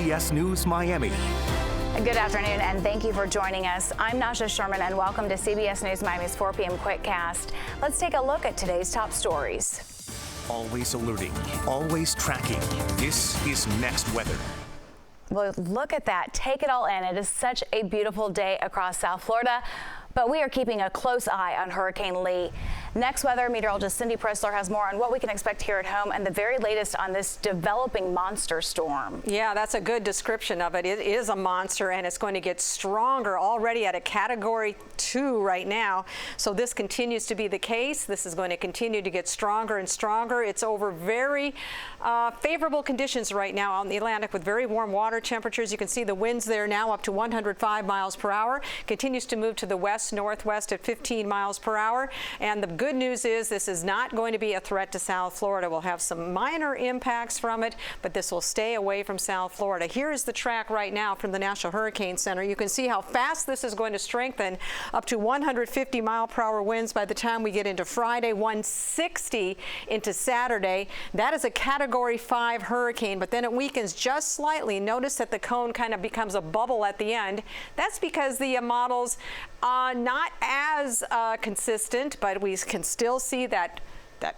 CBS News Miami. Good afternoon, and thank you for joining us. I'm Najahe Sherman, and welcome to CBS News Miami's 4 p.m. Quickcast. Let's take a look at today's top stories. Always alerting, always tracking. This is Next Weather. Well, look at that. Take it all in. It is such a beautiful day across South Florida, but we are keeping a close eye on Hurricane Lee. Next Weather meteorologist Cindy Pressler has more on what we can expect here at home and the very latest on this developing monster storm. Yeah, that's a good description of it. It is a monster, and it's going to get stronger, already at a Category 2 right now. So this continues to be the case. This is going to continue to get stronger and stronger. It's over very favorable conditions right now out in the Atlantic with very warm water temperatures. You can see the winds there now up to 105 miles per hour. Continues to move to the west-northwest at 15 miles per hour. And the good news is this is not going to be a threat to South Florida. We'll have some minor impacts from it, but this will stay away from South Florida. Here is the track right now from the National Hurricane Center. You can see how fast this is going to strengthen, up to 150 mile per hour winds by the time we get into Friday, 160 into Saturday. That is a Category 5 hurricane, but then it weakens just slightly. Notice that the cone kind of becomes a bubble at the end. That's because the models are not as consistent, but we can still see that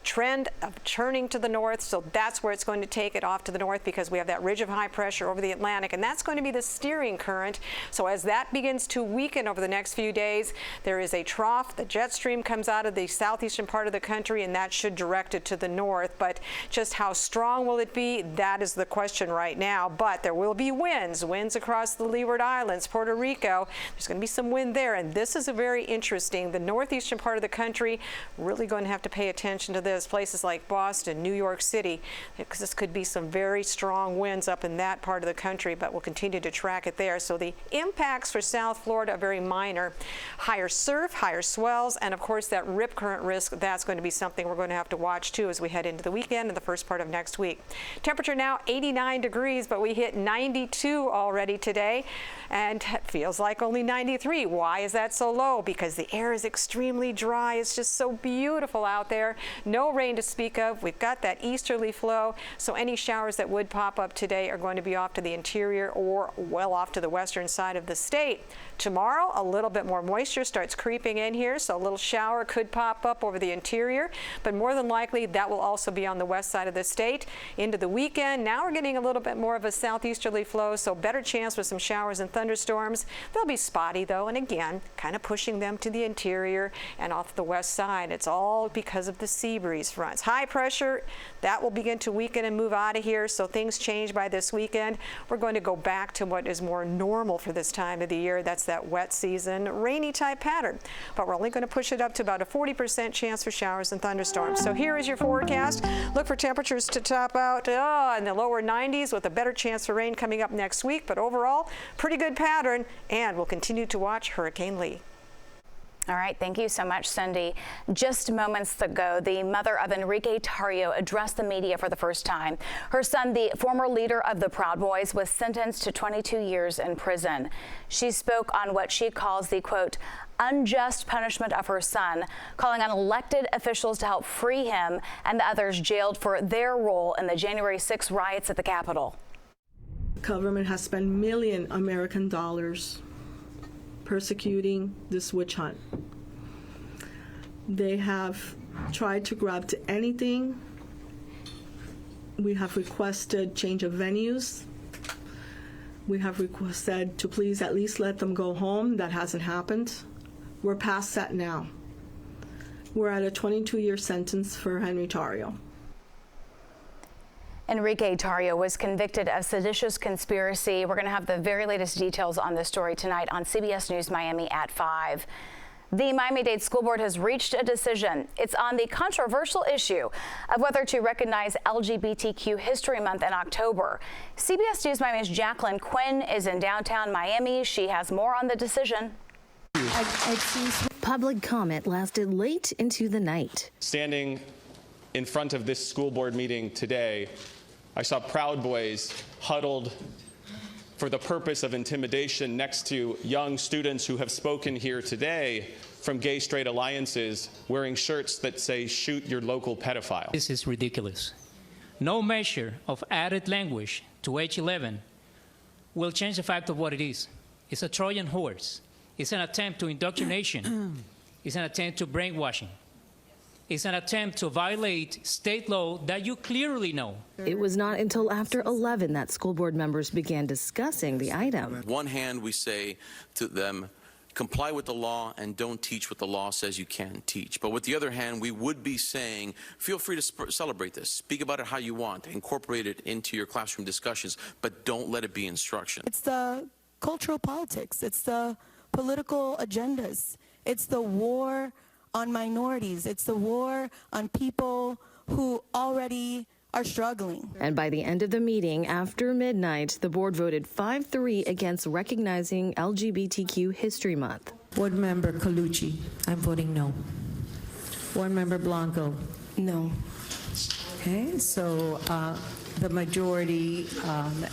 trend of turning to the north. So that's where it's going to take it off to the north, because we have that ridge of high pressure over the Atlantic, and that's going to be the steering current. So as that begins to weaken over the next few days, there is a trough. The jet stream comes out of the southeastern part of the country, and that should direct it to the north. But just how strong will it be? That is the question right now. But there will be winds across the Leeward Islands, Puerto Rico. There's going to be some wind there, and this is a very interesting. The northeastern part of the country, really going to have to pay attention to this. Places like Boston, New York City, because this could be some very strong winds up in that part of the country, but we'll continue to track it there. So the impacts for South Florida are very minor. Higher surf, higher swells, and of course that rip current risk, that's going to be something we're going to have to watch too as we head into the weekend and the first part of next week. Temperature now 89 degrees, but we hit 92 already today, and it feels like only 93. Why is that so low? Because the air is extremely dry. It's just so beautiful out there. No rain to speak of. We've got that easterly flow, so any showers that would pop up today are going to be off to the interior or well off to the western side of the state. Tomorrow, a little bit more moisture starts creeping in here, so a little shower could pop up over the interior, but more than likely that will also be on the west side of the state. Into the weekend, now we're getting a little bit more of a southeasterly flow, so better chance for some showers and thunderstorms. They'll be spotty though, and again, kind of pushing them to the interior and off the west side. It's all because of the sea breeze fronts. High pressure, that will begin to weaken and move out of here, so things change by this weekend. We're going to go back to what is more normal for this time of the year. That's that wet season, rainy type pattern. But we're only going to push it up to about a 40% chance for showers and thunderstorms. So here is your forecast. Look for temperatures to top out in the lower 90s with a better chance for rain coming up next week. But overall, pretty good pattern, and we'll continue to watch Hurricane Lee. All right, thank you so much, Cindy. Just moments ago, the mother of Enrique Tarrio addressed the media for the first time. Her son, the former leader of the Proud Boys, was sentenced to 22 years in prison. She spoke on what she calls the, quote, unjust punishment of her son, calling on elected officials to help free him and the others jailed for their role in the January 6 riots at the Capitol. The government has spent million American dollars persecuting this witch hunt. They have tried to grab to anything. We have requested change of venues. We have requested to please at least let them go home. That hasn't happened. We're past that now. We're at a 22-year sentence for Henry Tarrio. Enrique Tarrio was convicted of seditious conspiracy. We're going to have the very latest details on this story tonight on CBS News Miami at 5. The Miami-Dade School Board has reached a decision. It's on the controversial issue of whether to recognize LGBTQ History Month in October. CBS News Miami's Jacqueline Quinn is in downtown Miami. She has more on the decision. Public comment lasted late into the night. Standing in front of this school board meeting today, I saw Proud Boys huddled for the purpose of intimidation next to young students who have spoken here today from gay straight alliances wearing shirts that say, shoot your local pedophile. This is ridiculous. No measure of added language to age 11 will change the fact of what it is. It's a Trojan horse. It's an attempt to indoctrination. It's an attempt to brainwashing. It's an attempt to violate state law that you clearly know. It was not until after 11 that school board members began discussing the item. On one hand, we say to them, comply with the law and don't teach what the law says you can teach. But with the other hand, we would be saying, feel free to celebrate this. Speak about it how you want. Incorporate it into your classroom discussions, but don't let it be instruction. It's the cultural politics. It's the political agendas. It's the war on minorities. It's the war on people who already are struggling. And by the end of the meeting, after midnight, the board voted 5-3 against recognizing LGBTQ History Month. Board Member Colucci, I'm voting no. Board Member Blanco, No. okay, so the majority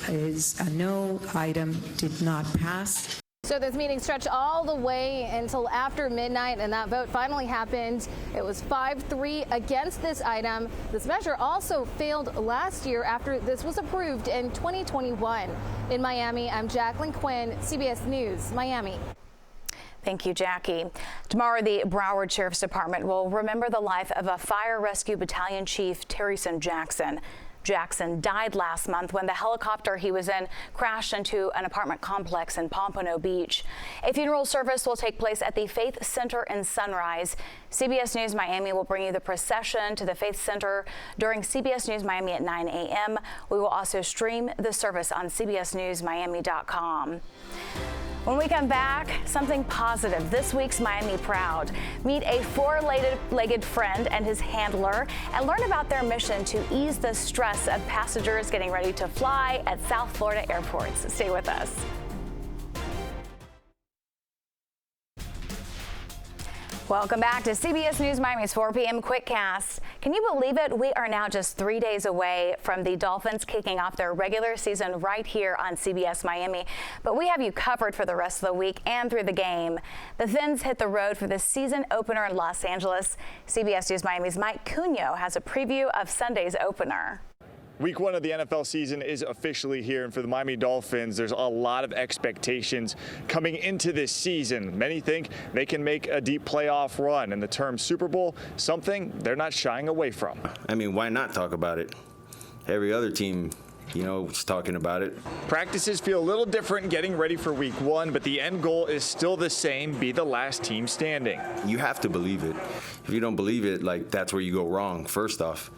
is a no. Item did not pass. So this meeting stretched all the way until after midnight, and that vote finally happened. It was 5-3 against this item. This measure also failed last year after this was approved in 2021. In Miami, I'm Jacqueline Quinn, CBS News, Miami. Thank you, Jackie. Tomorrow, the Broward Sheriff's Department will remember the life of a fire rescue battalion chief, Terryson Jackson. Jackson died last month when the helicopter he was in crashed into an apartment complex in Pompano Beach. A funeral service will take place at the Faith Center in Sunrise. CBS News Miami will bring you the procession to the Faith Center during CBS News Miami at 9 a.m. We will also stream the service on cbsnewsmiami.com. When we come back, something positive. This week's Miami Proud. Meet a four-legged friend and his handler and learn about their mission to ease the stress of passengers getting ready to fly at South Florida airports. Stay with us. Welcome back to CBS News Miami's 4 p.m. Quickcast. Can you believe it? We are now just 3 days away from the Dolphins kicking off their regular season right here on CBS Miami. But we have you covered for the rest of the week and through the game. The Fins hit the road for the season opener in Los Angeles. CBS News Miami's Mike Cunio has a preview of Sunday's opener. Week 1 of the NFL season is officially here, and for the Miami Dolphins, there's a lot of expectations coming into this season. Many think they can make a deep playoff run, and the term Super Bowl, something they're not shying away from. I mean, why not talk about it? Every other team, is talking about it. Practices feel a little different getting ready for Week 1, but the end goal is still the same, be the last team standing. You have to believe it. If you don't believe it, that's where you go wrong, first off.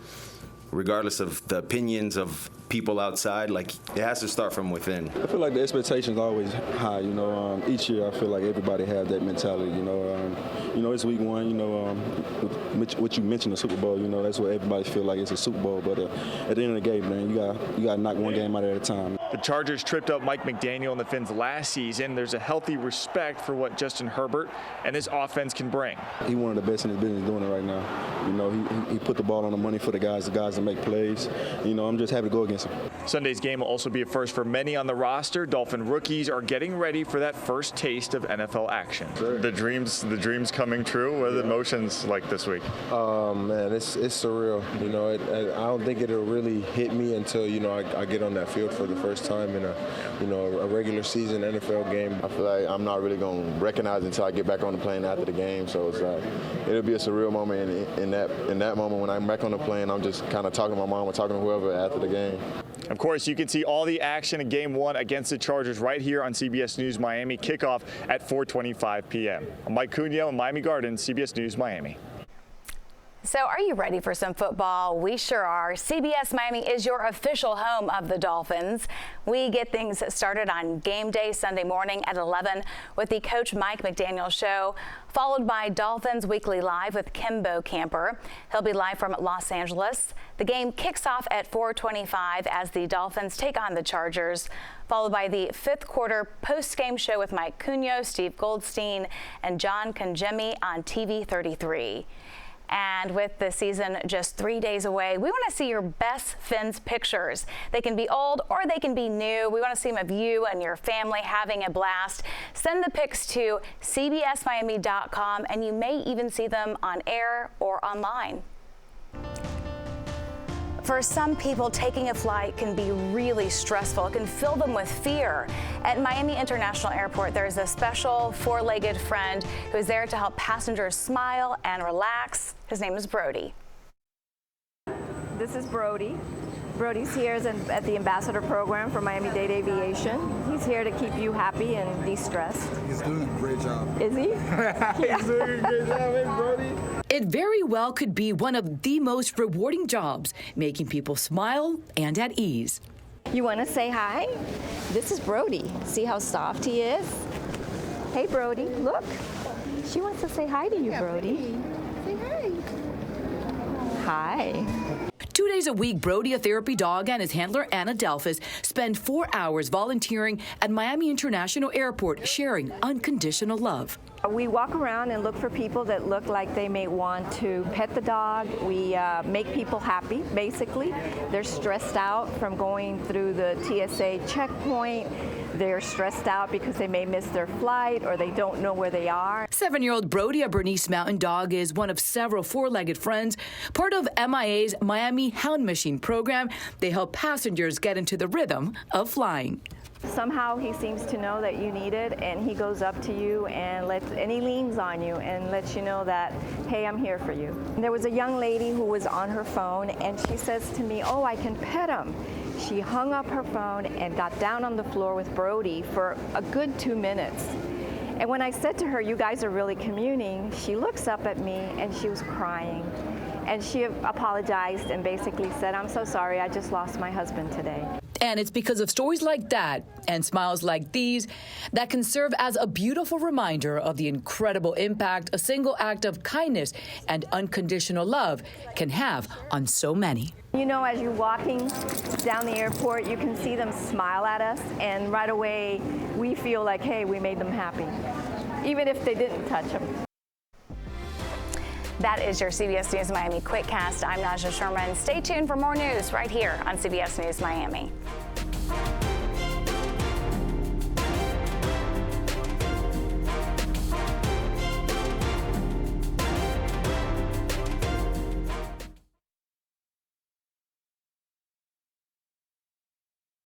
Regardless of the opinions of people outside, it has to start from within. I feel like the expectations are always high. Each year I feel like everybody has that mentality. It's Week 1. What you mentioned, the Super Bowl. That's what everybody feel like it's a Super Bowl. But at the end of the game, man, you got to knock one game out at a time. The Chargers tripped up Mike McDaniel and the Fins last season. There's a healthy respect for what Justin Herbert and his offense can bring. He's one of the best in his business doing it right now. He put the ball on the money for the guys that make plays. I'm just happy to go against him. Sunday's game will also be a first for many on the roster. Dolphin rookies are getting ready for that first taste of NFL action. The dreams coming true. What are the emotions like this week? Man, it's surreal. I don't think it'll really hit me until I get on that field for the first time in a regular season NFL game. I feel like I'm not really going to recognize it until I get back on the plane after the game. So it's it'll be a surreal moment in that moment when I'm back on the plane. I'm just kind of talking to my mom or talking to whoever after the game. Of course, you can see all the action in Game 1 against the Chargers right here on CBS News Miami. Kickoff at 4:25 p.m. I'm Mike Cunio in Miami Gardens, CBS News Miami. So are you ready for some football? We sure are. CBS Miami is your official home of the Dolphins. We get things started on game day Sunday morning at 11 with the Coach Mike McDaniel Show, followed by Dolphins Weekly Live with Kimbo Camper. He'll be live from Los Angeles. The game kicks off at 4:25 as the Dolphins take on the Chargers, followed by the fifth quarter post-game show with Mike Cunio, Steve Goldstein, and John Congemi on TV 33. And with the season just 3 days away, we want to see your best Fins pictures. They can be old or they can be new. We want to see them of you and your family having a blast. Send the pics to cbsmiami.com, and you may even see them on air or online. For some people, taking a flight can be really stressful. It can fill them with fear. At Miami International Airport, there's a special four-legged friend who's there to help passengers smile and relax. His name is Brody. This is Brody. Brody's here at the Ambassador Program for Miami-Dade Aviation. He's here to keep you happy and de-stressed. He's doing a great job. Is he? He's doing a great job, hey, Brody. It very well could be one of the most rewarding jobs, making people smile and at ease. You want to say hi? This is Brody. See how soft he is? Hey, Brody, look. She wants to say hi to you, Brody. Say hi. Hi. 2 days a week, Brody, a therapy dog, and his handler, Anna Delphus, spend 4 hours volunteering at Miami International Airport, sharing unconditional love. We walk around and look for people that look like they may want to pet the dog. We make people happy, basically. They're stressed out from going through the TSA checkpoint. They're stressed out because they may miss their flight or they don't know where they are. 7-year-old Brody, a Bernese Mountain Dog, is one of several four-legged friends, part of MIA's Miami Hound Machine program. They help passengers get into the rhythm of flying. Somehow he seems to know that you need it, and he goes up to you and he leans on you and lets you know that, hey, I'm here for you. And there was a young lady who was on her phone, and she says to me, oh, I can pet him. She hung up her phone and got down on the floor with Brody for a good 2 minutes. And when I said to her, you guys are really communing, she looks up at me and she was crying. And she apologized and basically said, I'm so sorry, I just lost my husband today. And it's because of stories like that and smiles like these that can serve as a beautiful reminder of the incredible impact a single act of kindness and unconditional love can have on so many. You know, as you're walking down the airport, you can see them smile at us, and right away we feel like, hey, we made them happy, even if they didn't touch them. That is your CBS News Miami Quickcast. I'm Najahe Sherman. Stay tuned for more news right here on CBS News Miami.